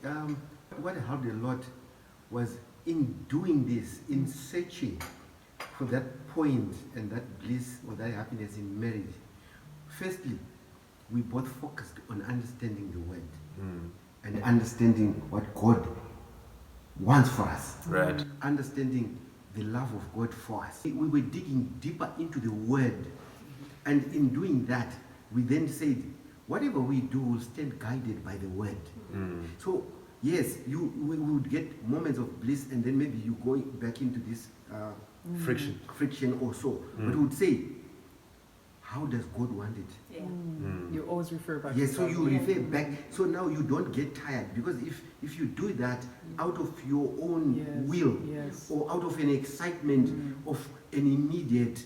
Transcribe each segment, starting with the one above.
What helped a lot was in doing this, in searching for that point and that bliss or that happiness in marriage. Firstly, we both focused on understanding the word and understanding what God wants for us. Right. Understanding the love of God for us. We were digging deeper into the word. And in doing that, we then said, whatever we do will stand guided by the word. So, yes, we would get moments of bliss and then maybe you go back into this friction or so. But we would say, how does God want it? Yeah. You always refer back Yes, to so that. you refer back. So now you don't get tired, because if you do that out of your own will or out of an excitement of an immediate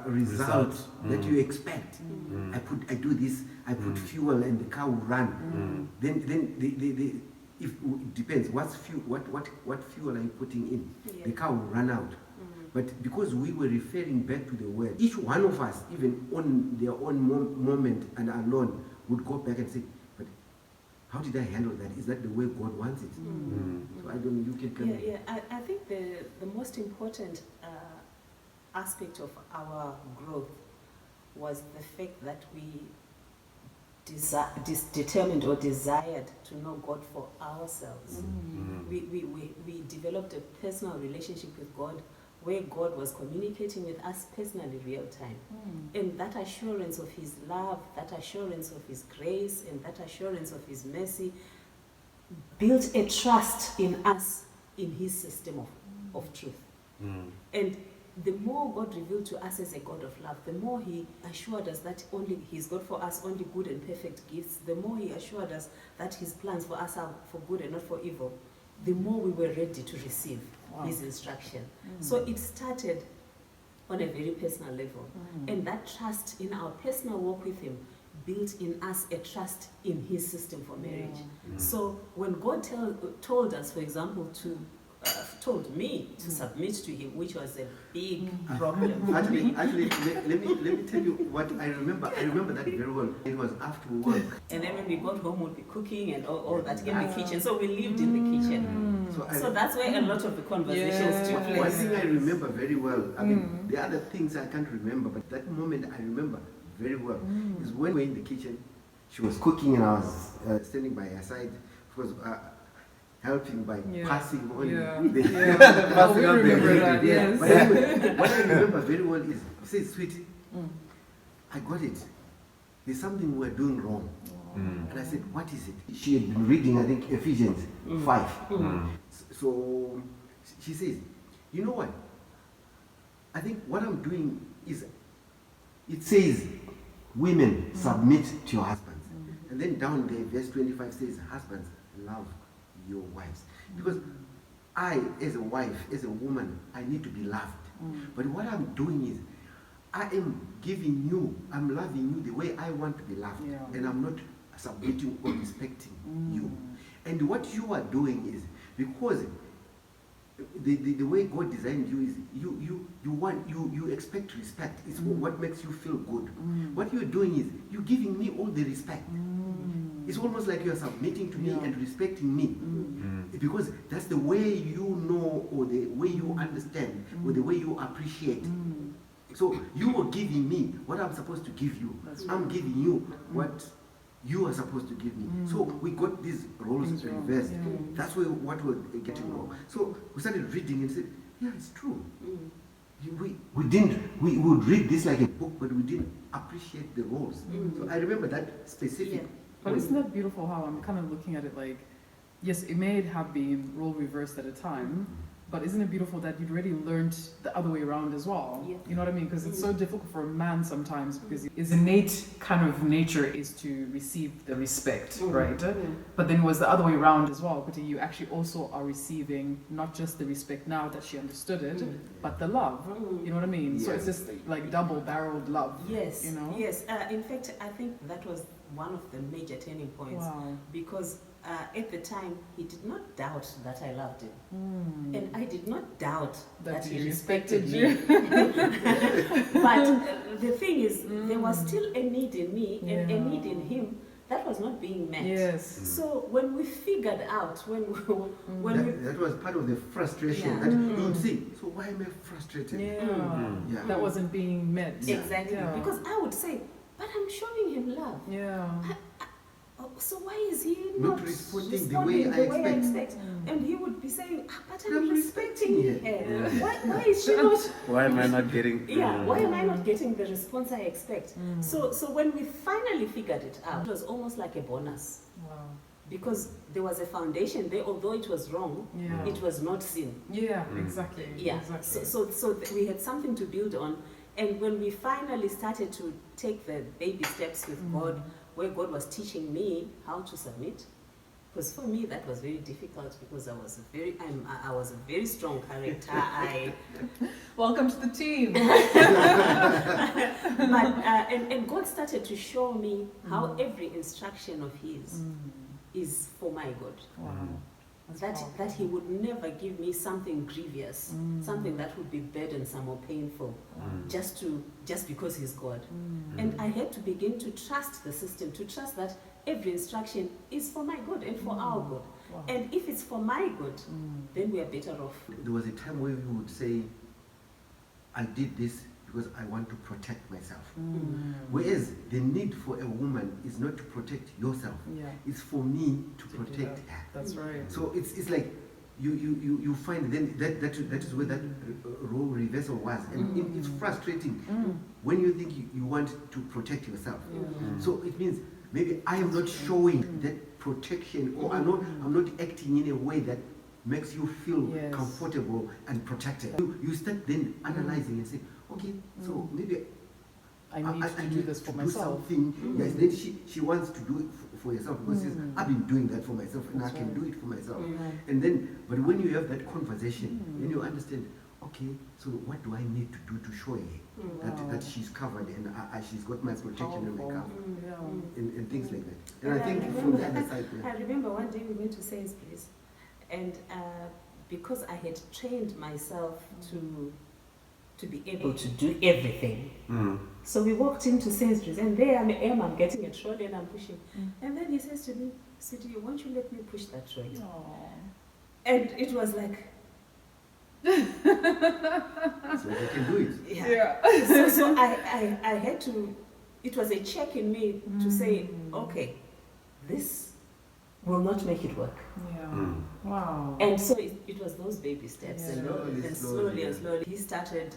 result that you expect, I do this, I put fuel and the car will run. Then if it depends what fuel are you putting in, the car will run out. But because we were referring back to the word, each one of us, even on their own moment and alone, would go back and say, but how did I handle that? Is that the way God wants it? So I don't know, you can tell me. I think the most important aspect of our growth was the fact that we determined or desired to know God for ourselves. We developed a personal relationship with God, where God was communicating with us personally real time. And that assurance of his love, that assurance of his grace, and that assurance of his mercy built a trust in us, in his system of truth. And the more God revealed to us as a God of love, the more he assured us that only he's got for us only good and perfect gifts, the more he assured us that his plans for us are for good and not for evil, the more we were ready to receive his instruction. So it started on a very personal level. And that trust in our personal walk with him built in us a trust in his system for marriage. So when God told us, for example, told me to submit to him, which was a big problem for me. Actually, let me tell you what I remember. I remember that very well. It was after work. And then when we got home, we'd be cooking and all that in the kitchen. So we lived in the kitchen. So that's where a lot of the conversations took place. One thing I remember very well, I mean, the other things I can't remember, but that moment I remember very well, is when we were in the kitchen, she was cooking and I was standing by her side. She was helping by passing on the We remember that, yes. But anyway, what I remember very well is, she said, sweetie, I got it. There's something we're doing wrong. And I said, what is it? She had been reading, I think, Ephesians 5. So she says, you know what? I think what I'm doing is, it says, women, submit to your husbands. And then down there, verse 25 says, husbands, love your wives. Because I, as a wife, as a woman, I need to be loved. But what I'm doing is, I am giving you, I'm loving you the way I want to be loved. And I'm not submitting or respecting you. And what you are doing is, because the way God designed you is, you expect respect. It's what makes you feel good. What you're doing is, you're giving me all the respect. It's almost like you're submitting to me and respecting me. Because that's the way you know, or the way you understand, or the way you appreciate. So you are giving me what I'm supposed to give you. I'm giving you what you are supposed to give me. So we got these roles reversed. That's what we're getting wrong. So we started reading and said, yeah, it's true. We would read this like a book, but we didn't appreciate the roles. So I remember that specific. But isn't that beautiful how I'm kind of looking at it like, yes, it may have been role reversed at a time, but isn't it beautiful that you'd already learned the other way around as well? You know what I mean? Because it's so difficult for a man sometimes, because his innate kind of nature is to receive the respect, right? But then it was the other way around as well, because you actually also are receiving not just the respect now that she understood it, but the love. You know what I mean? So it's just like double-barreled love. Yes, you know? Yes. In fact, I think that was one of the major turning points. Because at the time, he did not doubt that I loved him. And I did not doubt that he respected me. But the thing is, there was still a need in me and a need in him that was not being met. Yes. So when we figured out, that was part of the frustration that you would see. So why am I frustrated? Yeah. That wasn't being met. Exactly. Yeah. Because I would say, but I'm showing him love. Yeah. So why is he Not not responding the way I expect? And he would be saying, but I'm I'm respecting her. Yeah. Why is she not? Why am I not getting? Why am I not getting the response I expect? So when we finally figured it out, it was almost like a bonus. Wow. Because there was a foundation there, although it was wrong, it was not sin. Yeah, exactly. Yeah. Exactly. So we had something to build on. And when we finally started to take the baby steps with God, where God was teaching me how to submit, because for me that was very difficult because I was a very strong character. Welcome to the team. And God started to show me how every instruction of His is for my good. Wow. That He would never give me something grievous, something that would be burdensome or painful, just because He's God. And I had to begin to trust the system, to trust that every instruction is for my good and for our good. Wow. And if it's for my good, then we are better off. There was a time where you would say, I did this because I want to protect myself. Whereas the need for a woman is not to protect yourself. It's for me to protect her. That's right. So it's like you find then that is where that role reversal was. And it's frustrating when you think you want to protect yourself. So it means maybe I am not showing that protection, or I'm not acting in a way that makes you feel comfortable and protected. You start then analyzing and say, okay, so maybe I need to do this for myself. Yes, then she wants to do it for herself because she says, I've been doing that for myself and I can do it for myself. And then, but when you have that conversation, then you understand, okay, so what do I need to do to show her that she's covered and she's got my protection and my cover and things like that. And I think from the other side. I remember one day we went to Sainsbury's, and because I had trained myself to be able to do everything. So we walked into Sainsbury's, and there I am, I'm getting a trolley and I'm pushing. And then he says to me, Sidi, won't you let me push that trolley? And it was like, so I can do it. So I had to, it was a check in me to say, okay, this will not make it work. Wow. And so it was those baby steps, Yeah. and slowly he started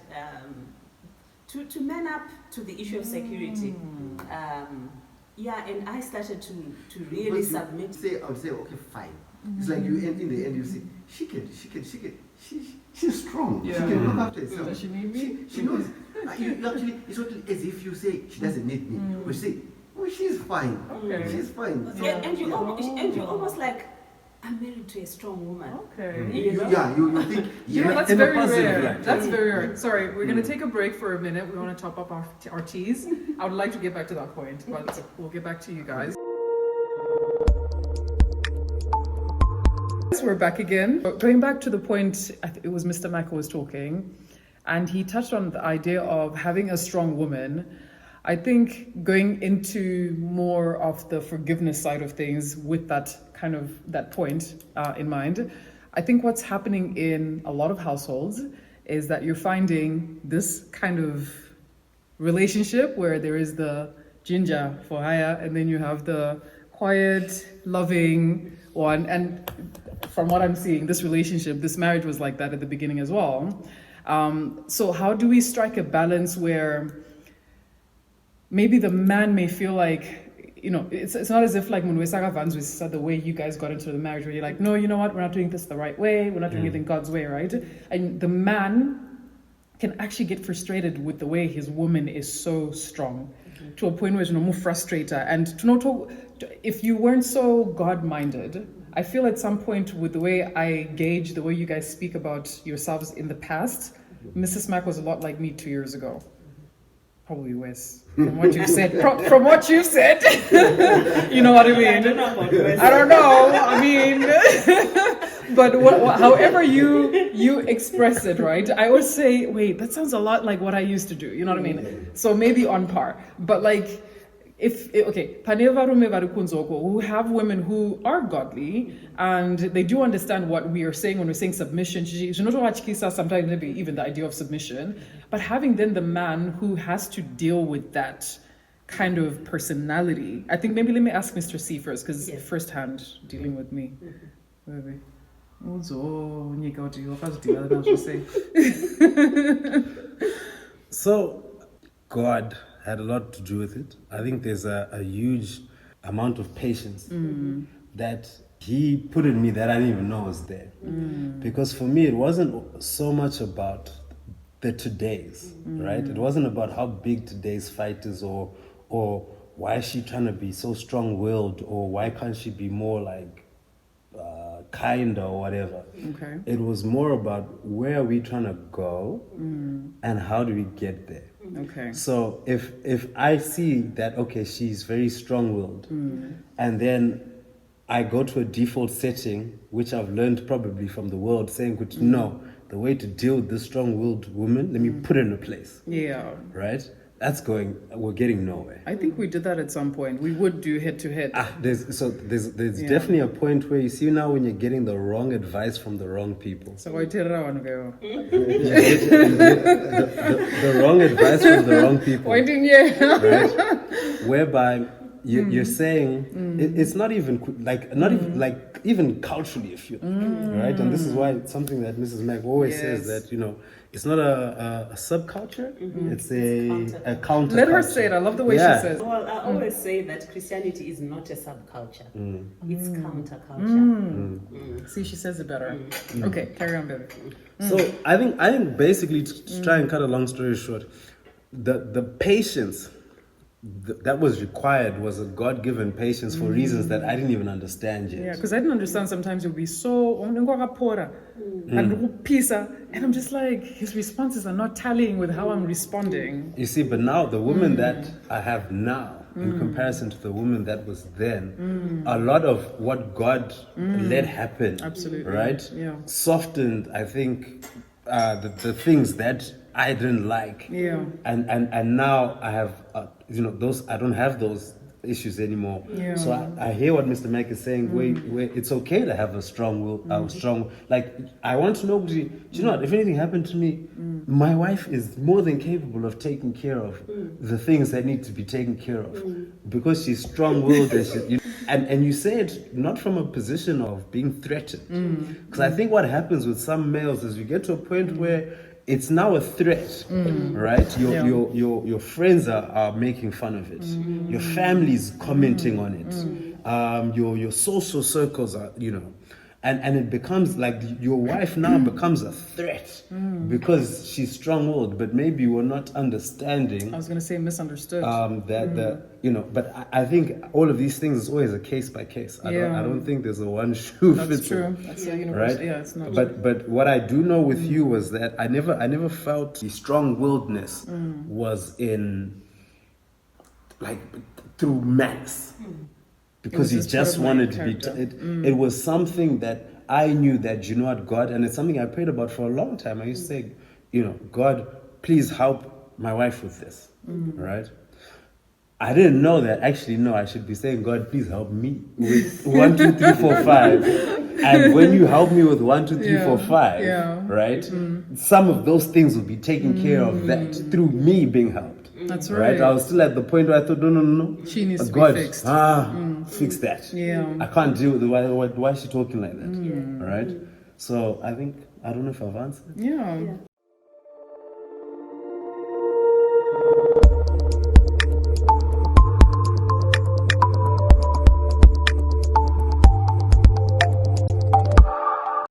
to man up to the issue of security. And I started to really submit. I would say, okay, fine. It's like you end in the end, you say, she's strong. Yeah. She can look after herself. Does she need me? She knows. You actually, it's not as if you say she doesn't need me, but you say, oh, she's fine. Okay. She's fine. And you almost like, I'm married to a strong woman. Okay. You think, You know, that's in a very positive rare. light. That's very rare. Sorry, we're going to take a break for a minute. We want to top up our teas. I would like to get back to that point, but we'll get back to you guys. We're back again. Going back to the point, I think it was Mr. Michael was talking, and he touched on the idea of having a strong woman. I think going into more of the forgiveness side of things with that kind of that point in mind, I think what's happening in a lot of households is that you're finding this kind of relationship where there is the ginger for hire, and then you have the quiet, loving one. And from what I'm seeing, this relationship, this marriage was like that at the beginning as well. So how do we strike a balance where maybe the man may feel like, you know, it's not as if like the way you guys got into the marriage where you're like, no, you know what, we're not doing this the right way, we're not doing it in God's way, right? And the man can actually get frustrated with the way his woman is so strong to a point where it's more frustrated. And to not talk, if you weren't so God-minded, I feel at some point with the way I gauge the way you guys speak about yourselves in the past, Mrs. Mack was a lot like me 2 years ago. Probably Wes. From what you said. From what you said. You know what I mean? I don't know about Wes. I don't know. I mean, but however you express it, right? I always say, wait, that sounds a lot like what I used to do. You know what I mean? So maybe on par. But like, who have women who are godly and they do understand what we are saying when we're saying submission, sometimes maybe even the idea of submission, but having then the man who has to deal with that kind of personality. I think maybe let me ask Mr. C first, because Yes. firsthand dealing with me. So, God had a lot to do with it. I think there's a huge amount of patience that He put in me that I didn't even know was there. Because for me, it wasn't so much about the todays, right? It wasn't about how big today's fight is or why is she trying to be so strong-willed or why can't she be more like kind or whatever. Okay. It was more about where are we trying to go and how do we get there. Okay. So if I see that, okay, she's very strong-willed and then I go to a default setting, which I've learned probably from the world, saying, no, the way to deal with this strong-willed woman, let me put her in a place. Yeah. Right? We're getting nowhere. I think we did that at some point. We would do head to head. There's definitely a point where you see now when you're getting the wrong advice from the wrong people. So I tell her The wrong advice from the wrong people. pointing, yeah. Right? Whereby you're saying it's not even even culturally, if you right, and this is why it's something that Mrs. Mack always says that it's not a subculture, it's a counter. Let her say it. I love the way she says. Well, I always say that Christianity is not a subculture; it's counterculture. See, she says it better. Okay, carry on, baby. So I think basically to try and cut a long story short, the patience that was required was a God-given patience for reasons that I didn't even understand yet. Yeah, because I didn't understand sometimes you'll be so and I'm just like, his responses are not tallying with how I'm responding. You see, but now the woman that I have now, in comparison to the woman that was then, a lot of what God let happen, Absolutely. right, softened, I think, the things that I didn't like. Yeah. And now I have, those, I don't have those issues anymore. Yeah. So I hear what Mr. Mack is saying, where it's okay to have a strong will, like, I want to know, do you know what, if anything happened to me, my wife is more than capable of taking care of the things that need to be taken care of, because she's strong-willed and you say it not from a position of being threatened, because I think what happens with some males is you get to a point where it's now a threat, right? Your friends are making fun of it. Your family's commenting on it. Your social circles are, and it becomes like your wife now becomes a threat because she's strong-willed, but maybe we're not understanding. I was going to say misunderstood. But I think all of these things is always a case by case. I don't think there's a one shoe fits all. That's true. That's a universal. Right? Yeah, it's not. But what I do know with you was that I never felt the strong-willedness was in through malice. Because he just wanted to be. It was something that I knew that, what, God, and it's something I prayed about for a long time. I used to say, God, please help my wife with this, right? I didn't know that. Actually, no, I should be saying, God, please help me with 1, 2, 3, 4, 5. And when you help me with 1, 2, 3, 4, 5, right? Some of those things will be taken care of that through me being helped. That's right. I was still at the point where I thought, no. She needs to God, be fixed. Fix that. Yeah. I can't deal with it. Why is she talking like that? Right? So I don't know if I've answered. Yeah.